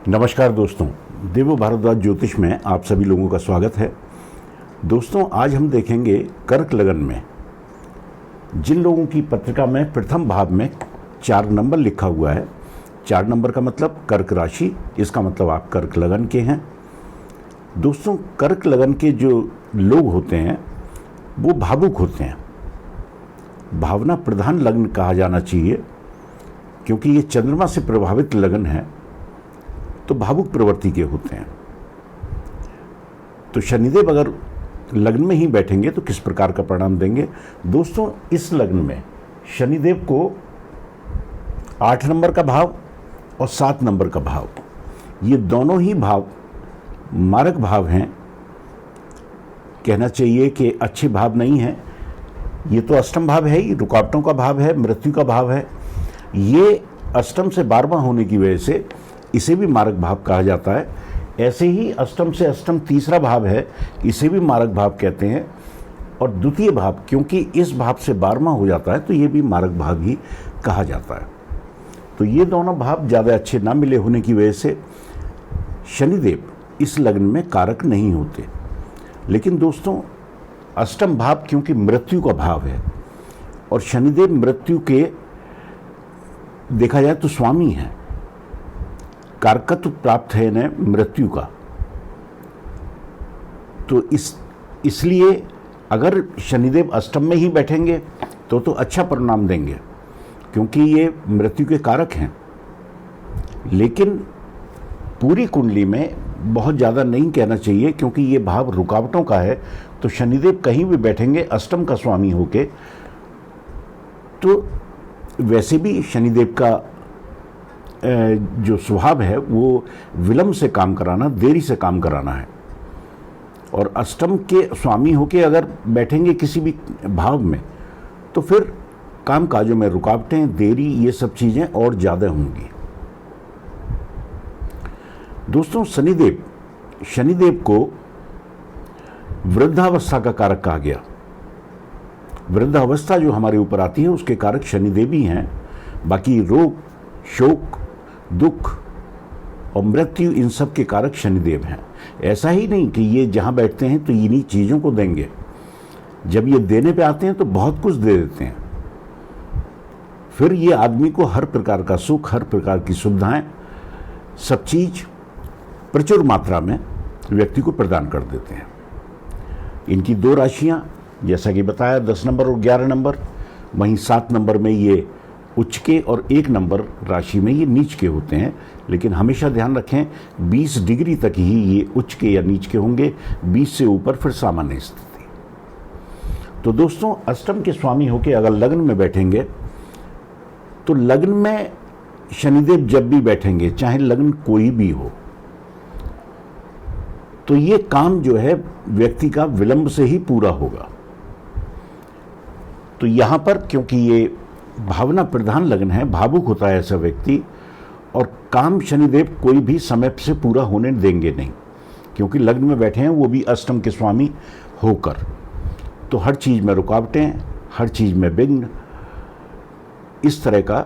नमस्कार दोस्तों, देवो भारद्वाज ज्योतिष में आप सभी लोगों का स्वागत है। दोस्तों, आज हम देखेंगे कर्क लगन में जिन लोगों की पत्रिका में प्रथम भाव में 4 नंबर लिखा हुआ है। 4 नंबर का मतलब कर्क राशि, इसका मतलब आप कर्क लगन के हैं। दोस्तों, कर्क लगन के जो लोग होते हैं वो भावुक होते हैं। भावना प्रधान लग्न कहा जाना चाहिए, क्योंकि ये चंद्रमा से प्रभावित लगन है तो भावुक प्रवृत्ति के होते हैं। तो शनिदेव अगर लग्न में ही बैठेंगे तो किस प्रकार का परिणाम देंगे? दोस्तों, इस लग्न में शनिदेव को 8 नंबर का भाव और 7 नंबर का भाव, ये दोनों ही भाव मारक भाव हैं। कहना चाहिए कि अच्छे भाव नहीं है। ये तो अष्टम भाव है ही, रुकावटों का भाव है, मृत्यु का भाव है। ये अष्टम से 12वां होने की वजह से इसे भी मारक भाव कहा जाता है। ऐसे ही अष्टम से अष्टम तीसरा भाव है, इसे भी मारक भाव कहते हैं। और द्वितीय भाव, क्योंकि इस भाव से 12वां हो जाता है तो ये भी मारक भाव ही कहा जाता है। तो ये दोनों भाव ज़्यादा अच्छे ना मिले होने की वजह से शनिदेव इस लग्न में कारक नहीं होते। लेकिन दोस्तों, अष्टम भाव क्योंकि मृत्यु का भाव है और शनिदेव मृत्यु के देखा जाए तो स्वामी हैं, कारकत्व प्राप्त है इन्हें मृत्यु का। तो इसलिए अगर शनिदेव अष्टम में ही बैठेंगे तो अच्छा परिणाम देंगे, क्योंकि ये मृत्यु के कारक हैं। लेकिन पूरी कुंडली में बहुत ज़्यादा नहीं कहना चाहिए, क्योंकि ये भाव रुकावटों का है। तो शनिदेव कहीं भी बैठेंगे अष्टम का स्वामी होके, तो वैसे भी शनिदेव का जो स्वभाव है वो विलंब से काम कराना, देरी से काम कराना है। और अष्टम के स्वामी होके अगर बैठेंगे किसी भी भाव में तो फिर काम काजों में रुकावटें, देरी, ये सब चीज़ें और ज़्यादा होंगी। दोस्तों, शनिदेव को वृद्धावस्था का कारक कहा गया। वृद्धावस्था जो हमारे ऊपर आती है उसके कारक शनिदेव ही हैं। बाकी रोग, शोक, दुख और मृत्यु, इन सब के कारक शनिदेव हैं। ऐसा ही नहीं कि ये जहाँ बैठते हैं तो इन्हीं चीज़ों को देंगे। जब ये देने पे आते हैं तो बहुत कुछ दे देते हैं। फिर ये आदमी को हर प्रकार का सुख, हर प्रकार की सुविधाएं, सब चीज़ प्रचुर मात्रा में व्यक्ति को प्रदान कर देते हैं। इनकी 2 राशियाँ, जैसा कि बताया, 10 नंबर और 11 नंबर। वहीं 7 नंबर में ये उच्च के और 1 नंबर राशि में ये नीच के होते हैं। लेकिन हमेशा ध्यान रखें 20 डिग्री तक ही ये उच्च के या नीच के होंगे, 20 से ऊपर फिर सामान्य स्थिति। तो दोस्तों, अष्टम के स्वामी होके अगर लग्न में बैठेंगे तो लग्न में शनिदेव जब भी बैठेंगे, चाहे लग्न कोई भी हो, तो ये काम जो है व्यक्ति का विलंब से ही पूरा होगा। तो यहां पर क्योंकि ये भावना प्रधान लग्न है, भावुक होता है ऐसा व्यक्ति, और काम शनिदेव कोई भी समय से पूरा होने देंगे नहीं, क्योंकि लग्न में बैठे हैं वो भी अष्टम के स्वामी होकर। तो हर चीज़ में रुकावटें, हर चीज़ में विघ्न, इस तरह का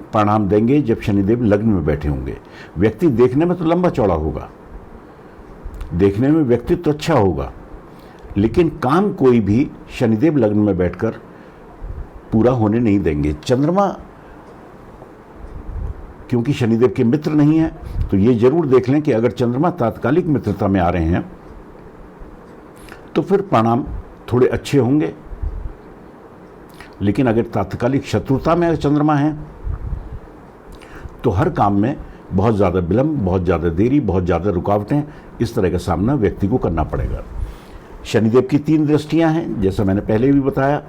परिणाम देंगे जब शनिदेव लग्न में बैठे होंगे। व्यक्ति देखने में तो लंबा चौड़ा होगा, देखने में व्यक्तित्व तो अच्छा होगा, लेकिन काम कोई भी शनिदेव लग्न में बैठकर पूरा होने नहीं देंगे। चंद्रमा क्योंकि शनिदेव के मित्र नहीं है, तो ये जरूर देख लें कि अगर चंद्रमा तात्कालिक मित्रता में आ रहे हैं तो फिर परिणाम थोड़े अच्छे होंगे। लेकिन अगर तात्कालिक शत्रुता में अगर चंद्रमा है तो हर काम में बहुत ज़्यादा विलंब, बहुत ज़्यादा देरी, बहुत ज़्यादा रुकावटें, इस तरह का सामना व्यक्ति को करना पड़ेगा। शनिदेव की 3 दृष्टियां हैं, जैसा मैंने पहले भी बताया।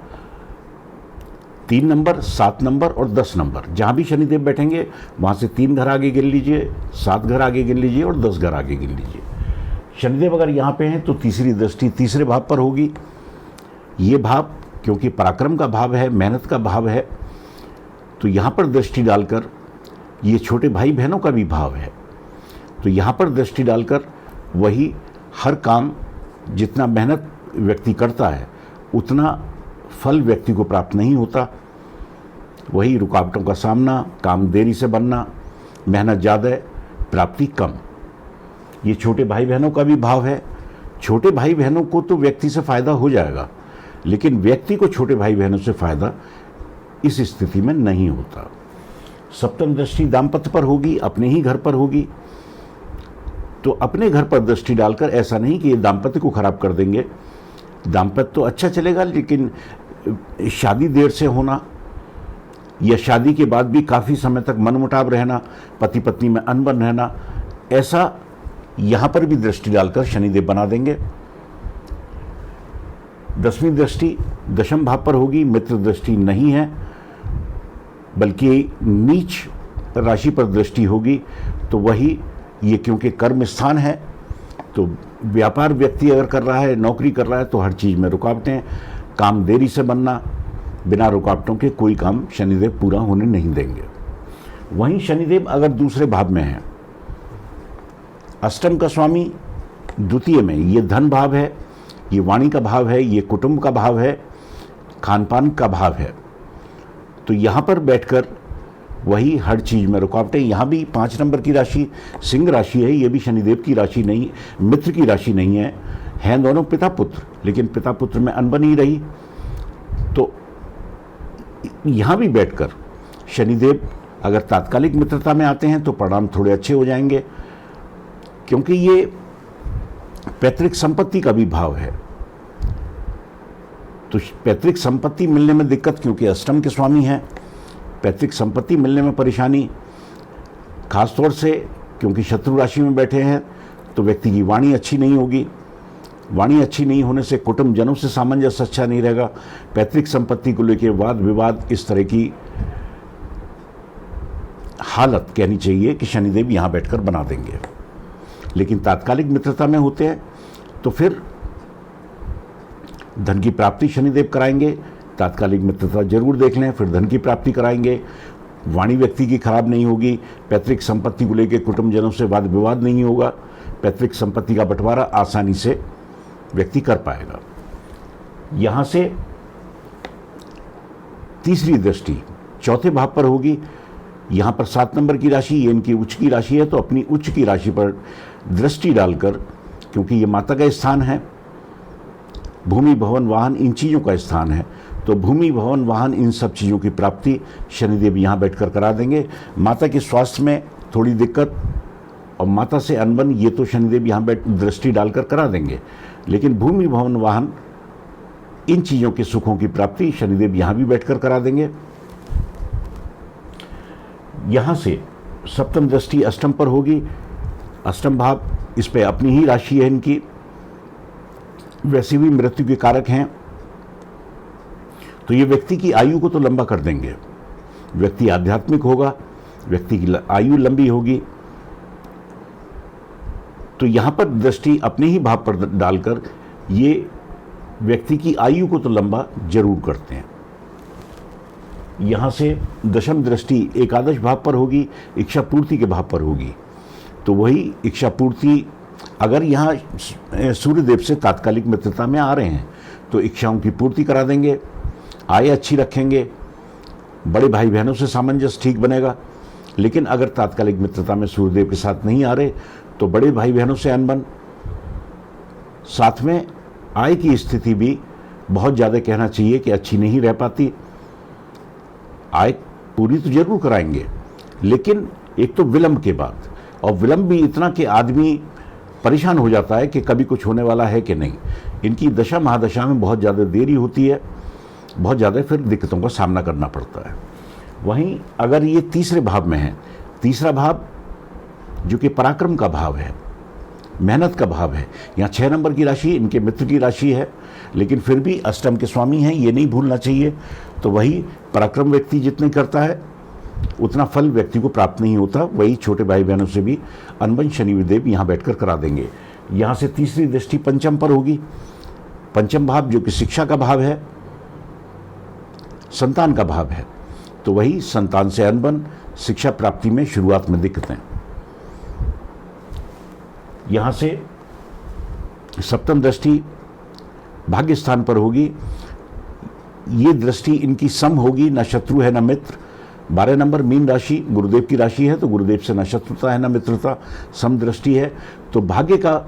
3 नंबर, 7 नंबर और 10 नंबर, जहाँ भी शनिदेव बैठेंगे वहाँ से 3 घर आगे गिन लीजिए, 7 घर आगे गिन लीजिए और 10 घर आगे गिन लीजिए। शनिदेव अगर यहाँ पे हैं तो तीसरी दृष्टि तीसरे भाव पर होगी। ये भाव क्योंकि पराक्रम का भाव है, मेहनत का भाव है, तो यहाँ पर दृष्टि डालकर, ये छोटे भाई बहनों का भी भाव है, तो यहाँ पर दृष्टि डालकर वही हर काम, जितना मेहनत व्यक्ति करता है उतना फल व्यक्ति को प्राप्त नहीं होता। वही रुकावटों का सामना, काम देरी से बनना, मेहनत ज़्यादा है, प्राप्ति कम। ये छोटे भाई बहनों का भी भाव है। छोटे भाई बहनों को तो व्यक्ति से फायदा हो जाएगा, लेकिन व्यक्ति को छोटे भाई बहनों से फायदा इस स्थिति में नहीं होता। सप्तम दृष्टि दाम्पत्य पर होगी, अपने ही घर पर होगी। तो अपने घर पर दृष्टि डालकर ऐसा नहीं कि ये दाम्पत्य को खराब कर देंगे। दाम्पत्य तो अच्छा चलेगा, लेकिन शादी देर से होना या शादी के बाद भी काफ़ी समय तक मनमुटाव रहना, पति पत्नी में अनबन रहना, ऐसा यहाँ पर भी दृष्टि डालकर शनिदेव बना देंगे। 10वीं दृष्टि दशम भाव पर होगी, मित्र दृष्टि नहीं है, बल्कि नीच राशि पर दृष्टि होगी। तो वही ये क्योंकि कर्म स्थान है, तो व्यापार व्यक्ति अगर कर रहा है, नौकरी कर रहा है, तो हर चीज़ में रुकावटें, काम देरी से बनना, बिना रुकावटों के कोई काम शनिदेव पूरा होने नहीं देंगे। वहीं शनिदेव अगर दूसरे भाव में है, अष्टम का स्वामी द्वितीय में, ये धन भाव है, ये वाणी का भाव है, ये कुटुंब का भाव है, खान पान का भाव है। तो यहाँ पर बैठकर वही हर चीज़ में रुकावटें। यहाँ भी 5 नंबर की राशि सिंह राशि है, ये भी शनिदेव की राशि नहीं, मित्र की राशि नहीं है, हैं दोनों पिता पुत्र, लेकिन पिता पुत्र में अनबन ही रही। तो यहाँ भी बैठकर शनिदेव अगर तात्कालिक मित्रता में आते हैं तो परिणाम थोड़े अच्छे हो जाएंगे, क्योंकि ये पैतृक संपत्ति का भी भाव है। तो पैतृक संपत्ति मिलने में दिक्कत, क्योंकि अष्टम के स्वामी हैं, पैतृक संपत्ति मिलने में परेशानी, खासतौर से क्योंकि शत्रु राशि में बैठे हैं, तो व्यक्ति की वाणी अच्छी नहीं होगी। वाणी अच्छी नहीं होने से कुटुंब जनों से सामंजस्य अच्छा नहीं रहेगा। पैतृक संपत्ति को लेकर वाद विवाद, इस तरह की हालत कहनी चाहिए कि शनिदेव यहाँ बैठकर बना देंगे। लेकिन तात्कालिक मित्रता में होते हैं तो फिर धन की प्राप्ति शनिदेव कराएंगे। तात्कालिक मित्रता जरूर देख लें, फिर धन की प्राप्ति कराएंगे। वाणी व्यक्ति की खराब नहीं होगी। पैतृक संपत्ति को लेकर कुटुंबजनों से वाद विवाद नहीं होगा। पैतृक संपत्ति का बंटवारा आसानी से व्यक्ति कर पाएगा। यहाँ से तीसरी दृष्टि चौथे भाव पर होगी। यहाँ पर 7 नंबर की राशि, ये इनकी उच्च की राशि है, तो अपनी उच्च की राशि पर दृष्टि डालकर, क्योंकि ये माता का स्थान है, भूमि भवन वाहन इन चीज़ों का स्थान है, तो भूमि भवन वाहन इन सब चीज़ों की प्राप्ति शनिदेव यहाँ बैठकर करा देंगे। माता के स्वास्थ्य में थोड़ी दिक्कत और माता से अनबन, ये तो शनिदेव यहाँ बैठ दृष्टि डालकर करा देंगे, लेकिन भूमि भवन वाहन इन चीज़ों के सुखों की प्राप्ति शनिदेव यहाँ भी बैठकर करा देंगे। यहाँ से सप्तम दृष्टि अष्टम पर होगी। अष्टम भाव, इस पे अपनी ही राशि है इनकी, वैसे भी मृत्यु के कारक हैं, तो ये व्यक्ति की आयु को तो लंबा कर देंगे। व्यक्ति आध्यात्मिक होगा, व्यक्ति की आयु लंबी होगी। तो यहाँ पर दृष्टि अपने ही भाव पर डालकर ये व्यक्ति की आयु को तो लंबा जरूर करते हैं। यहाँ से दशम दृष्टि एकादश भाव पर होगी, इच्छा पूर्ति के भाव पर होगी। तो वही इच्छा पूर्ति, अगर यहाँ सूर्यदेव से तात्कालिक मित्रता में आ रहे हैं तो इच्छाओं की पूर्ति करा देंगे, आय अच्छी रखेंगे, बड़े भाई बहनों से सामंजस्य ठीक बनेगा। लेकिन अगर तात्कालिक मित्रता में सूर्यदेव के साथ नहीं आ रहे तो बड़े भाई बहनों से अनबन, साथ में आय की स्थिति भी बहुत ज़्यादा कहना चाहिए कि अच्छी नहीं रह पाती। आय पूरी तो जरूर कराएंगे, लेकिन एक तो विलंब के बाद, और विलंब भी इतना कि आदमी परेशान हो जाता है कि कभी कुछ होने वाला है कि नहीं। इनकी दशा महादशा में बहुत ज़्यादा देरी होती है, बहुत ज़्यादा फिर दिक्कतों का सामना करना पड़ता है। वहीं अगर ये तीसरे भाव में है, तीसरा भाव जो कि पराक्रम का भाव है, मेहनत का भाव है, यहाँ 6 नंबर की राशि इनके मित्र की राशि है, लेकिन फिर भी अष्टम के स्वामी हैं, ये नहीं भूलना चाहिए। तो वही पराक्रम व्यक्ति जितने करता है उतना फल व्यक्ति को प्राप्त नहीं होता। वही छोटे भाई बहनों से भी अनबन शनिदेव यहाँ बैठकर करा देंगे। यहाँ से तीसरी दृष्टि पंचम पर होगी। पंचम भाव जो कि शिक्षा का भाव है, संतान का भाव है, तो वही संतान से अनबन, शिक्षा प्राप्ति में शुरुआत में दिक्कतें। यहाँ से सप्तम दृष्टि भाग्य स्थान पर होगी। ये दृष्टि इनकी सम होगी, न शत्रु है न मित्र, 12 नंबर मीन राशि गुरुदेव की राशि है, तो गुरुदेव से न शत्रुता है न मित्रता, समदृष्टि है, तो भाग्य का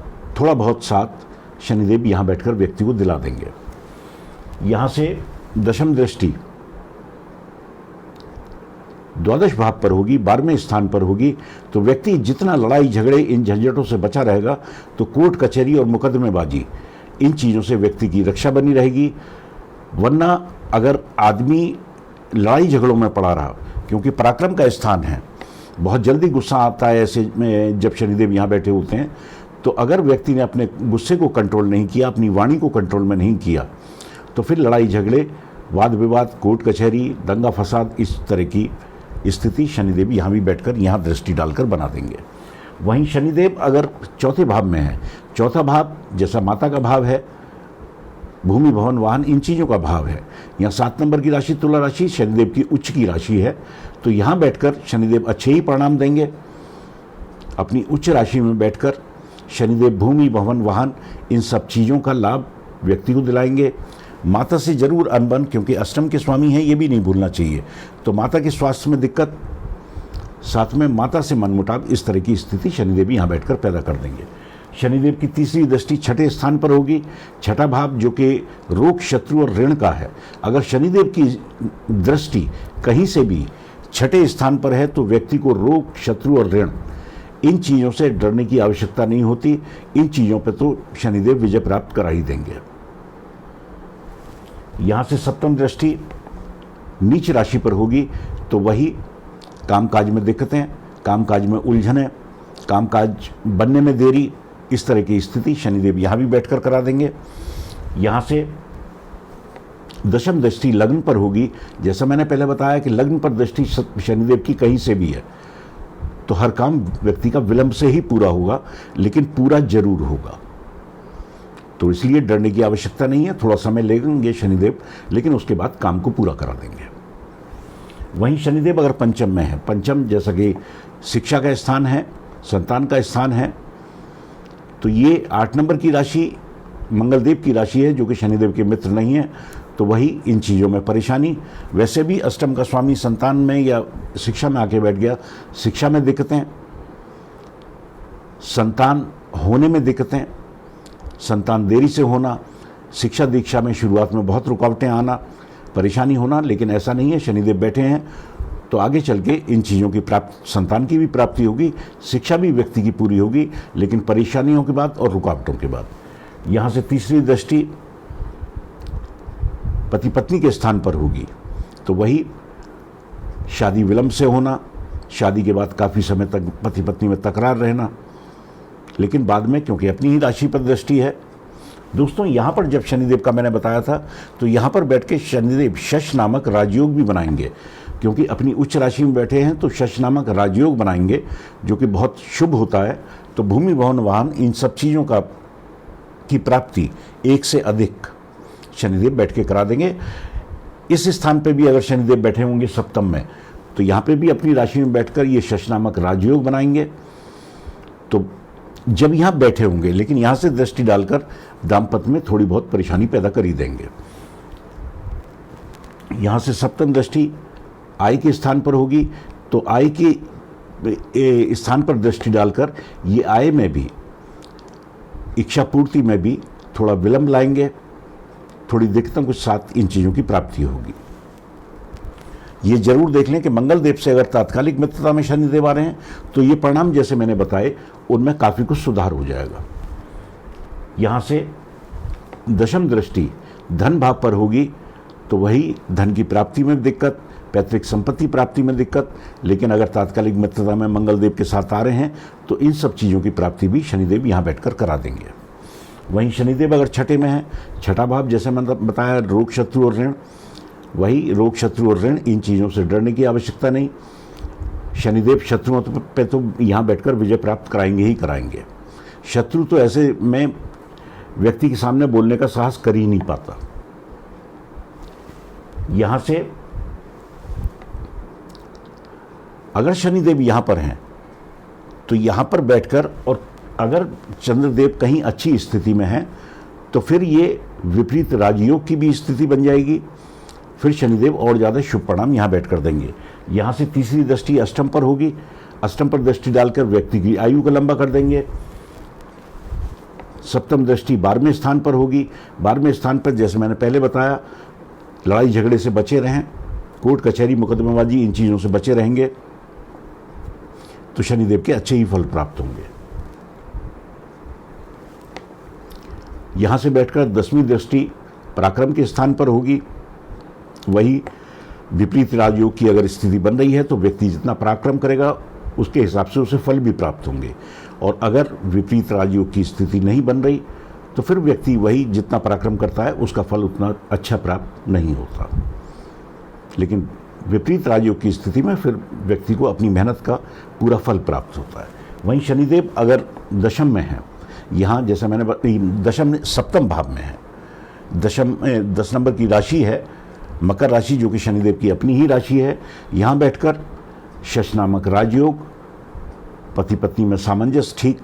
थोड़ा बहुत साथ शनिदेव यहाँ बैठकर व्यक्ति को दिला देंगे। यहाँ से दशम दृष्टि द्वादश भाव पर होगी, 12वें स्थान पर होगी, तो व्यक्ति जितना लड़ाई झगड़े इन झंझटों से बचा रहेगा, तो कोर्ट कचहरी और मुकदमेबाजी इन चीज़ों से व्यक्ति की रक्षा बनी रहेगी। वरना अगर आदमी लड़ाई झगड़ों में पड़ा रहा, क्योंकि पराक्रम का स्थान है, बहुत जल्दी गुस्सा आता है ऐसे में जब शनिदेव यहाँ बैठे होते हैं, तो अगर व्यक्ति ने अपने गुस्से को कंट्रोल नहीं किया, अपनी वाणी को कंट्रोल में नहीं किया, तो फिर लड़ाई झगड़े, वाद विवाद, कोर्ट कचहरी, दंगा फसाद, इस तरह की स्थिति शनिदेव यहाँ भी बैठकर यहाँ दृष्टि डालकर बना देंगे। वहीं शनिदेव अगर चौथे भाव में है, चौथा भाव जैसा माता का भाव है, भूमि भवन वाहन इन चीज़ों का भाव है, यहाँ 7 नंबर की राशि तुला राशि शनिदेव की उच्च की राशि है, तो यहाँ बैठकर शनिदेव अच्छे ही परिणाम देंगे। अपनी उच्च राशि में बैठकर शनिदेव भूमि भवन वाहन इन सब चीज़ों का लाभ व्यक्ति को दिलाएंगे। माता से जरूर अनबन, क्योंकि अष्टम के स्वामी हैं, ये भी नहीं भूलना चाहिए, तो माता के स्वास्थ्य में दिक्कत, साथ में माता से मनमुटाव, इस तरह की स्थिति शनिदेव यहाँ बैठकर पैदा कर देंगे। शनिदेव की तीसरी दृष्टि छठे स्थान पर होगी, छठा भाव जो कि रोग शत्रु और ऋण का है। अगर शनिदेव की दृष्टि कहीं से भी छठे स्थान पर है, तो व्यक्ति को रोग शत्रु और ऋण इन चीज़ों से डरने की आवश्यकता नहीं होती। इन चीज़ों पर तो शनिदेव विजय प्राप्त करा ही देंगे। यहाँ से सप्तम दृष्टि नीच राशि पर होगी, तो वही कामकाज में दिक्कतें, कामकाज में उलझनें, कामकाज बनने में देरी, इस तरह की स्थिति शनिदेव यहाँ भी बैठकर करा देंगे। यहाँ से दशम दृष्टि लग्न पर होगी। जैसा मैंने पहले बताया कि लग्न पर दृष्टि शनिदेव की कहीं से भी है, तो हर काम व्यक्ति का विलंब से ही पूरा होगा, लेकिन पूरा जरूर होगा। तो इसलिए डरने की आवश्यकता नहीं है। थोड़ा समय लेंगे शनिदेव, लेकिन उसके बाद काम को पूरा करा देंगे। वहीं शनिदेव अगर पंचम में है, पंचम जैसा कि शिक्षा का स्थान है, संतान का स्थान है, तो ये 8 नंबर की राशि मंगलदेव की राशि है, जो कि शनिदेव के मित्र नहीं है, तो वही इन चीज़ों में परेशानी। वैसे भी अष्टम का स्वामी संतान में या शिक्षा में आके बैठ गया, शिक्षा में दिक्कतें, संतान होने में दिक्कतें, संतान देरी से होना, शिक्षा दीक्षा में शुरुआत में बहुत रुकावटें आना, परेशानी होना। लेकिन ऐसा नहीं है, शनिदेव बैठे हैं तो आगे चल के इन चीज़ों की प्राप्ति, संतान की भी प्राप्ति होगी, शिक्षा भी व्यक्ति की पूरी होगी, लेकिन परेशानियों के बाद और रुकावटों के बाद। यहाँ से तीसरी दृष्टि पति पत्नी के स्थान पर होगी, तो वही शादी विलंब से होना, शादी के बाद काफ़ी समय तक पति पत्नी में तकरार रहना, लेकिन बाद में क्योंकि अपनी ही राशि पर दृष्टि है। दोस्तों यहाँ पर जब शनिदेव का मैंने बताया था, तो यहाँ पर बैठ के शनिदेव शश नामक राजयोग भी बनाएंगे, क्योंकि अपनी उच्च राशि में बैठे हैं, तो शश नामक राजयोग बनाएंगे जो कि बहुत शुभ होता है। तो भूमि भवन वाहन इन सब चीज़ों का की प्राप्ति एक से अधिक शनिदेव बैठ के करा देंगे। इस स्थान पे भी अगर शनिदेव बैठे होंगे सप्तम में, तो यहाँ पे भी अपनी राशि में बैठकर ये शश नामक राजयोग बनाएंगे। तो जब यहाँ बैठे होंगे, लेकिन यहाँ से दृष्टि डालकर दाम्पत्य में थोड़ी बहुत परेशानी पैदा कर ही देंगे। यहाँ से सप्तम दृष्टि आय के स्थान पर होगी, तो आय के स्थान पर दृष्टि डालकर ये आय में भी, इच्छा पूर्ति में भी थोड़ा विलंब लाएंगे, थोड़ी दिक्कतों के साथ इन चीज़ों की प्राप्ति होगी। ये जरूर देख लें कि मंगल देव से अगर तात्कालिक मित्रता में शनिदेव आ रहे हैं, तो ये परिणाम जैसे मैंने बताए उनमें काफ़ी कुछ सुधार हो जाएगा। यहाँ से दशम दृष्टि धन भाव पर होगी, तो वही धन की प्राप्ति में दिक्कत, पैतृक संपत्ति प्राप्ति में दिक्कत, लेकिन अगर तात्कालिक मित्रता में मंगल देव के साथ आ रहे हैं, तो इन सब चीज़ों की प्राप्ति भी शनिदेव यहाँ बैठकर करा देंगे। वहीं शनिदेव अगर छठे में है, छठा भाव जैसे मैंने बताया रोग शत्रु और ऋण, वही रोग शत्रु और ऋण इन चीज़ों से डरने की आवश्यकता नहीं। शनिदेव शत्रुओं पे तो यहाँ बैठकर विजय प्राप्त कराएंगे ही कराएंगे। शत्रु तो ऐसे में व्यक्ति के सामने बोलने का साहस कर ही नहीं पाता। यहाँ से अगर शनिदेव यहाँ पर हैं, तो यहाँ पर बैठकर, और अगर चंद्रदेव कहीं अच्छी स्थिति में हैं, तो फिर ये विपरीत राजयोग की भी स्थिति बन जाएगी। फिर शनिदेव और ज़्यादा शुभ परिणाम यहाँ बैठ कर देंगे। यहाँ से तीसरी दृष्टि अष्टम पर होगी, अष्टम पर दृष्टि डालकर व्यक्ति की आयु को लंबा कर देंगे। सप्तम दृष्टि 12वें स्थान पर होगी, 12वें स्थान पर जैसे मैंने पहले बताया लड़ाई झगड़े से बचे रहें, कोर्ट कचहरी मुकदमेबाजी इन चीज़ों से बचे रहेंगे तो शनिदेव के अच्छे ही फल प्राप्त होंगे। यहाँ से बैठकर 10वीं दृष्टि पराक्रम के स्थान पर होगी। वही विपरीत राजयोग की अगर स्थिति बन रही है तो व्यक्ति जितना पराक्रम करेगा उसके हिसाब से उसे फल भी प्राप्त होंगे, और अगर विपरीत राजयोग की स्थिति नहीं बन रही तो फिर व्यक्ति वही जितना पराक्रम करता है उसका फल उतना अच्छा प्राप्त नहीं होता। लेकिन विपरीत राजयोग की स्थिति में फिर व्यक्ति को अपनी मेहनत का पूरा फल प्राप्त होता है। वहीं शनिदेव अगर दशम में है, यहाँ जैसा मैंने दशम सप्तम भाव में है, दशम 10 नंबर की राशि है मकर राशि, जो कि शनिदेव की अपनी ही राशि है। यहाँ बैठकर शश नामक राजयोग, पति पत्नी में सामंजस्य ठीक,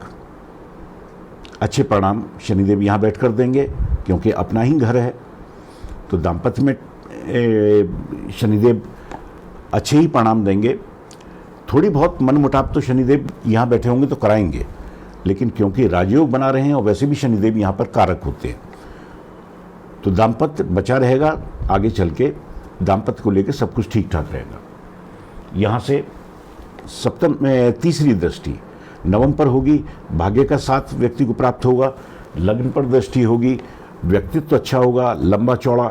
अच्छे परिणाम शनिदेव यहाँ बैठकर देंगे क्योंकि अपना ही घर है। तो दाम्पत्य में शनिदेव अच्छे ही परिणाम देंगे। थोड़ी बहुत मनमुटाव तो शनिदेव यहाँ बैठे होंगे तो कराएंगे, लेकिन क्योंकि राजयोग बना रहे हैं और वैसे भी शनिदेव यहाँ पर कारक होते हैं तो दाम्पत्य बचा रहेगा। आगे चल के दाम्पत्य को लेकर सब कुछ ठीक ठाक रहेगा। यहाँ से सप्तम में तीसरी दृष्टि नवम पर होगी, भाग्य का साथ व्यक्ति को प्राप्त होगा। लग्न पर दृष्टि होगी, व्यक्तित्व अच्छा होगा, लंबा चौड़ा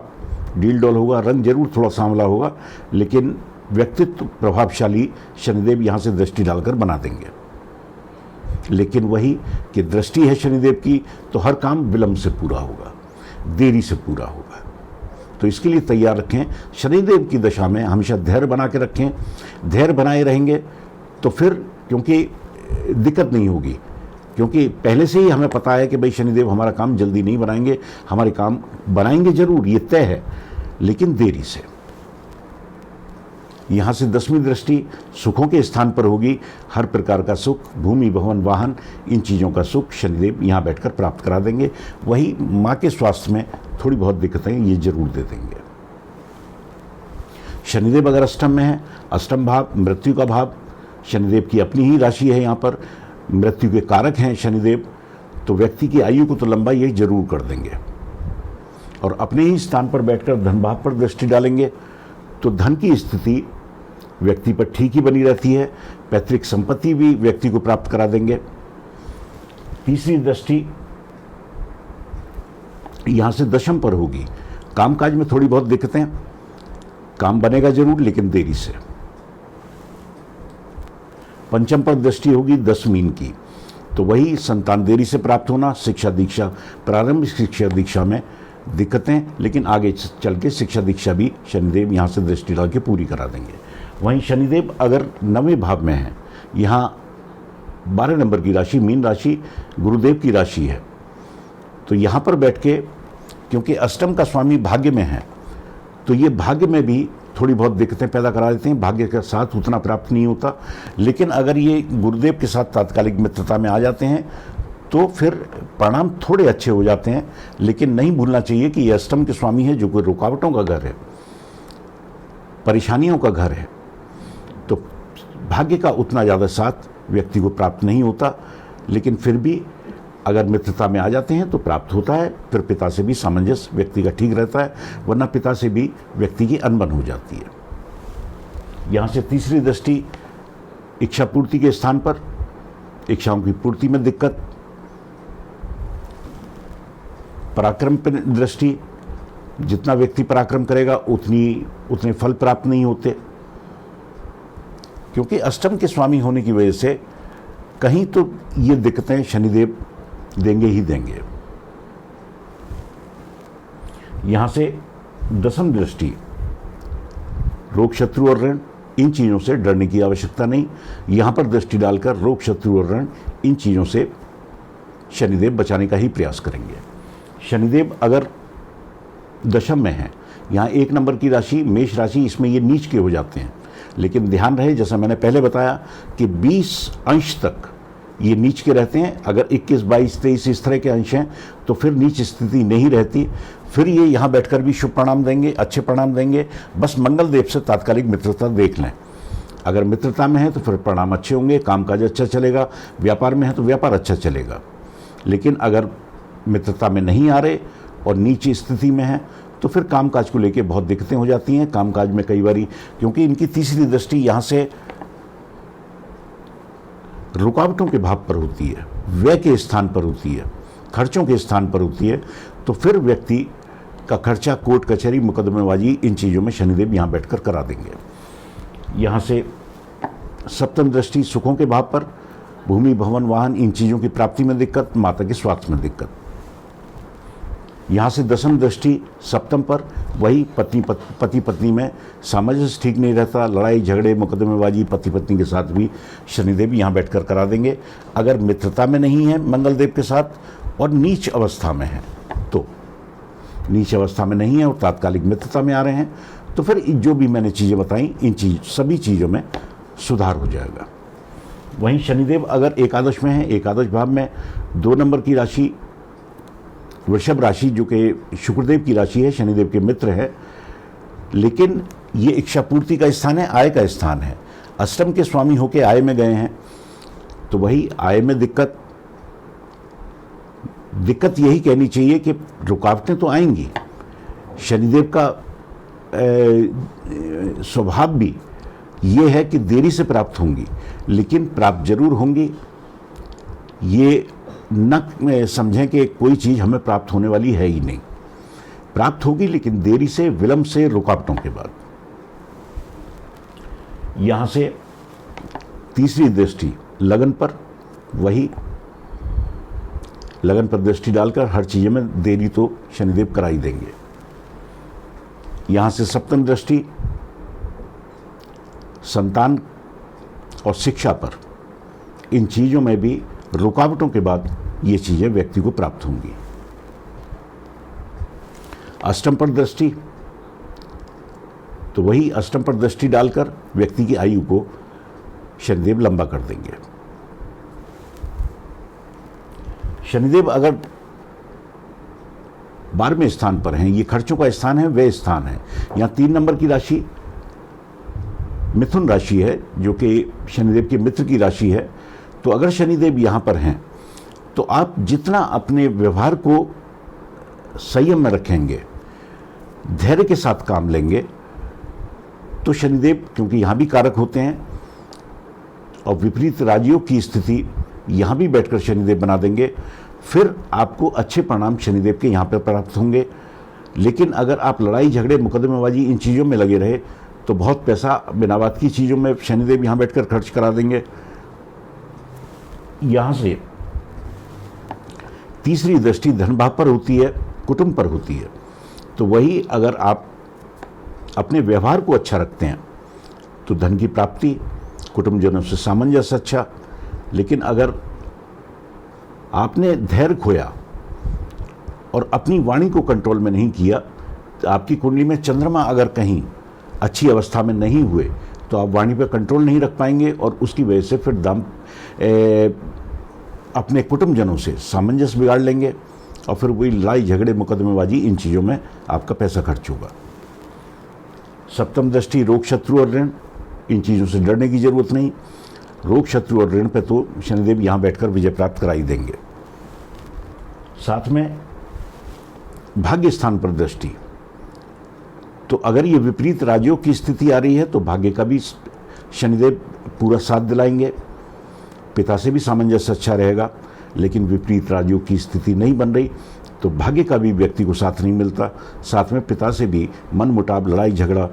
डील डॉल होगा, रंग जरूर थोड़ा सांवला होगा, लेकिन व्यक्तित्व प्रभावशाली शनिदेव यहाँ से दृष्टि डालकर बना देंगे। लेकिन वही कि दृष्टि है शनिदेव की तो हर काम विलंब से पूरा होगा, देरी से पूरा होगा। तो इसके लिए तैयार रखें। शनिदेव की दशा में हमेशा धैर्य बना के रखें। धैर्य बनाए रहेंगे तो फिर क्योंकि दिक्कत नहीं होगी, क्योंकि पहले से ही हमें पता है कि भाई शनिदेव हमारा काम जल्दी नहीं बनाएंगे, हमारे काम बनाएंगे जरूर, ये तय है, लेकिन देरी से। यहाँ से 10वीं दृष्टि सुखों के स्थान पर होगी। हर प्रकार का सुख, भूमि भवन वाहन इन चीज़ों का सुख शनिदेव यहाँ बैठकर प्राप्त करा देंगे। वही माँ के स्वास्थ्य में थोड़ी बहुत दिक्कतें ये जरूर दे देंगे। शनिदेव अगर अष्टम में है, अष्टम भाव मृत्यु का भाव, शनिदेव की अपनी ही राशि है, यहाँ पर मृत्यु के कारक हैं शनिदेव, तो व्यक्ति की आयु को तो लंबा ये जरूर कर देंगे। और अपने ही स्थान पर बैठकर धन भाव पर दृष्टि डालेंगे तो धन की स्थिति व्यक्ति पर ठीक ही बनी रहती है। पैतृक संपत्ति भी व्यक्ति को प्राप्त करा देंगे। तीसरी दृष्टि यहां से दशम पर होगी। कामकाज में थोड़ी बहुत दिक्कतें, काम बनेगा जरूर लेकिन देरी से। पंचम पर दृष्टि होगी 10 मीन की, तो वही संतान देरी से प्राप्त होना, शिक्षा दीक्षा, प्रारंभिक शिक्षा दीक्षा में दिक्कतें, लेकिन आगे चल के शिक्षा दीक्षा भी शनिदेव यहाँ से दृष्टि डाल के पूरी करा देंगे। वहीं शनिदेव अगर 9वें भाव में है, यहाँ 12 नंबर की राशि मीन राशि गुरुदेव की राशि है, तो यहाँ पर बैठ के क्योंकि अष्टम का स्वामी भाग्य में है तो ये भाग्य में भी थोड़ी बहुत दिक्कतें पैदा करा देते हैं। भाग्य के साथ उतना प्राप्त नहीं होता, लेकिन अगर ये गुरुदेव के साथ तात्कालिक मित्रता में आ जाते हैं तो फिर परिणाम थोड़े अच्छे हो जाते हैं। लेकिन नहीं भूलना चाहिए कि ये अष्टम के स्वामी है, जो कोई रुकावटों का घर है, परेशानियों का घर है, तो भाग्य का उतना ज़्यादा साथ व्यक्ति को प्राप्त नहीं होता। लेकिन फिर भी अगर मित्रता में आ जाते हैं तो प्राप्त होता है। फिर पिता से भी सामंजस्य व्यक्ति का ठीक रहता है, वरना पिता से भी व्यक्ति की अनबन हो जाती है। यहाँ से तीसरी दृष्टि इच्छा पूर्ति के स्थान पर, इच्छाओं की पूर्ति में दिक्कत। पराक्रम पर दृष्टि, जितना व्यक्ति पराक्रम करेगा उतने फल प्राप्त नहीं होते, क्योंकि अष्टम के स्वामी होने की वजह से कहीं तो ये दिक्कतें शनिदेव देंगे ही देंगे। यहां से 10वीं दृष्टि रोग शत्रु और ऋण, इन चीजों से डरने की आवश्यकता नहीं। यहां पर दृष्टि डालकर रोग शत्रु और ऋण इन चीजों से शनिदेव बचाने का ही प्रयास करेंगे। शनिदेव अगर दशम में है, यहाँ 1 नंबर की राशि मेष राशि, इसमें ये नीच के हो जाते हैं, लेकिन ध्यान रहे जैसा मैंने पहले बताया कि 20 अंश तक ये नीच के रहते हैं। अगर 21, 22, 23 इस तरह के अंश हैं तो फिर नीच स्थिति नहीं रहती, फिर ये यहाँ बैठकर भी शुभ परिणाम देंगे, अच्छे परिणाम देंगे। बस मंगल देव से तात्कालिक मित्रता देख लें, अगर मित्रता में है तो फिर परिणाम अच्छे होंगे, कामकाज अच्छा चलेगा। व्यापार में है तो व्यापार अच्छा चलेगा। लेकिन अगर मित्रता में नहीं आ रहे और नीची स्थिति में है तो फिर कामकाज को लेकर बहुत दिक्कतें हो जाती हैं। कामकाज में कई बारी, क्योंकि इनकी तीसरी दृष्टि यहाँ से रुकावटों के भाव पर होती है, व्यय के स्थान पर होती है, खर्चों के स्थान पर होती है, तो फिर व्यक्ति का खर्चा कोर्ट कचहरी मुकदमेबाजी इन चीज़ों में शनिदेव यहाँ बैठकर करा देंगे। यहाँ से सप्तम दृष्टि सुखों के भाव पर, भूमि भवन वाहन इन चीज़ों की प्राप्ति में दिक्कत, माता के स्वास्थ्य में दिक्कत। यहाँ से दसम दृष्टि सप्तम पर, वही पति पत्नी में सामंजस्य ठीक नहीं रहता, लड़ाई झगड़े मुकदमेबाजी पति पत्नी के साथ भी शनिदेव यहाँ बैठकर करा देंगे। अगर मित्रता में नहीं है मंगल देव के साथ और नीच अवस्था में है, तो नीच अवस्था में नहीं है और तात्कालिक मित्रता में आ रहे हैं, तो फिर जो भी मैंने चीज़ें बताई इन सभी चीज़ों में सुधार हो जाएगा। वहीं शनिदेव अगर एकादश में है, एकादश भाव में 2 नंबर की राशि वृषभ राशि, जो कि शुक्रदेव की राशि है, शनिदेव के मित्र है, लेकिन ये इच्छा पूर्ति का स्थान है, आय का स्थान है। अष्टम के स्वामी होके आय में गए हैं, तो वही आय में दिक्कत यही कहनी चाहिए कि रुकावटें तो आएंगी। शनिदेव का स्वभाव भी ये है कि देरी से प्राप्त होंगी, लेकिन प्राप्त जरूर होंगी। ये न समझें कि कोई चीज़ हमें प्राप्त होने वाली है ही नहीं, प्राप्त होगी लेकिन देरी से, विलंब से, रुकावटों के बाद। यहाँ से तीसरी दृष्टि लगन पर, वही लगन पर दृष्टि डालकर हर चीज़ में देरी तो शनिदेव करा ही देंगे। यहाँ से सप्तम दृष्टि संतान और शिक्षा पर, इन चीज़ों में भी रुकावटों के बाद ये चीज़ें व्यक्ति को प्राप्त होंगी। अष्टम पर दृष्टि, तो वही अष्टम पर दृष्टि डालकर व्यक्ति की आयु को शनिदेव लंबा कर देंगे। शनिदेव अगर 12वें स्थान पर हैं, ये खर्चों का स्थान है, व्यय स्थान है। यहाँ 3 नंबर की राशि मिथुन राशि है, जो कि शनिदेव के मित्र की राशि है। तो अगर शनिदेव यहाँ पर हैं तो आप जितना अपने व्यवहार को संयम में रखेंगे, धैर्य के साथ काम लेंगे, तो शनिदेव, क्योंकि यहाँ भी कारक होते हैं और विपरीत राजियों की स्थिति यहाँ भी बैठकर शनिदेव बना देंगे, फिर आपको अच्छे परिणाम शनिदेव के यहाँ पर प्राप्त होंगे। लेकिन अगर आप लड़ाई झगड़े मुकदमेबाजी इन चीज़ों में लगे रहे तो बहुत पैसा बिना बात की चीज़ों में शनिदेव यहाँ बैठकर खर्च करा देंगे। यहाँ से तीसरी दृष्टि धन भाव पर होती है, कुटुंब पर होती है। तो वही अगर आप अपने व्यवहार को अच्छा रखते हैं तो धन की प्राप्ति, कुटुंबजनों से सामंजस्य अच्छा। लेकिन अगर आपने धैर्य खोया और अपनी वाणी को कंट्रोल में नहीं किया, तो आपकी कुंडली में चंद्रमा अगर कहीं अच्छी अवस्था में नहीं हुए तो आप वाणी पर कंट्रोल नहीं रख पाएंगे और उसकी वजह से फिर अपने कुटुंबजनों से सामंजस्य बिगाड़ लेंगे और फिर वही लड़ाई झगड़े मुकदमेबाजी इन चीज़ों में आपका पैसा खर्च होगा। सप्तम दृष्टि रोग शत्रु और ऋण, इन चीज़ों से डरने की जरूरत नहीं। रोग शत्रु और ऋण पे तो शनिदेव यहाँ बैठकर विजय प्राप्त कराई देंगे। साथ में भाग्य स्थान पर दृष्टि, तो अगर ये विपरीत राजियों की स्थिति आ रही है तो भाग्य का भी शनिदेव पूरा साथ दिलाएंगे। पिता से भी सामंजस्य अच्छा रहेगा, लेकिन विपरीत राजियों की स्थिति नहीं बन रही तो भाग्य का भी व्यक्ति को साथ नहीं मिलता। साथ में पिता से भी मन मुटाव, लड़ाई झगड़ा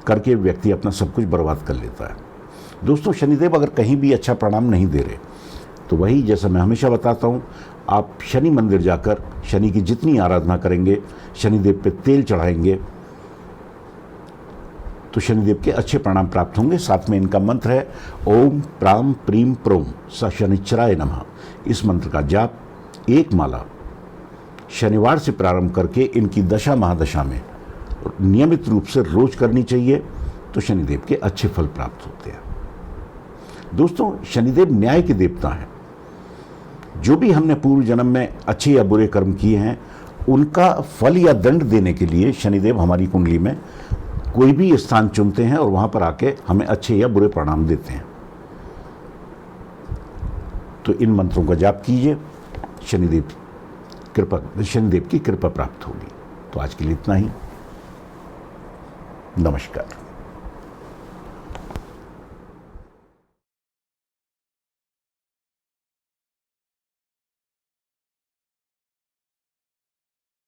करके व्यक्ति अपना सब कुछ बर्बाद कर लेता है। दोस्तों, शनिदेव अगर कहीं भी अच्छा परिणाम नहीं दे रहे तो वही, जैसा मैं हमेशा बताता हूँ, आप शनि मंदिर जाकर शनि की जितनी आराधना करेंगे, शनिदेव पे तेल चढ़ाएंगे, तो शनिदेव के अच्छे परिणाम प्राप्त होंगे। साथ में इनका मंत्र है ओम प्राम प्रीम प्रोम स शनिश्चराय नमः। इस मंत्र का जाप 1 माला शनिवार से प्रारंभ करके इनकी दशा महादशा में नियमित रूप से रोज करनी चाहिए, तो शनिदेव के अच्छे फल प्राप्त होते हैं। दोस्तों, शनिदेव न्याय के देवता हैं। जो भी हमने पूर्व जन्म में अच्छे या बुरे कर्म किए हैं, उनका फल या दंड देने के लिए शनिदेव हमारी कुंडली में कोई भी स्थान चुनते हैं और वहां पर आके हमें अच्छे या बुरे परिणाम देते हैं। तो इन मंत्रों का जाप कीजिए, शनिदेव की कृपा प्राप्त होगी। तो आज के लिए इतना ही। नमस्कार।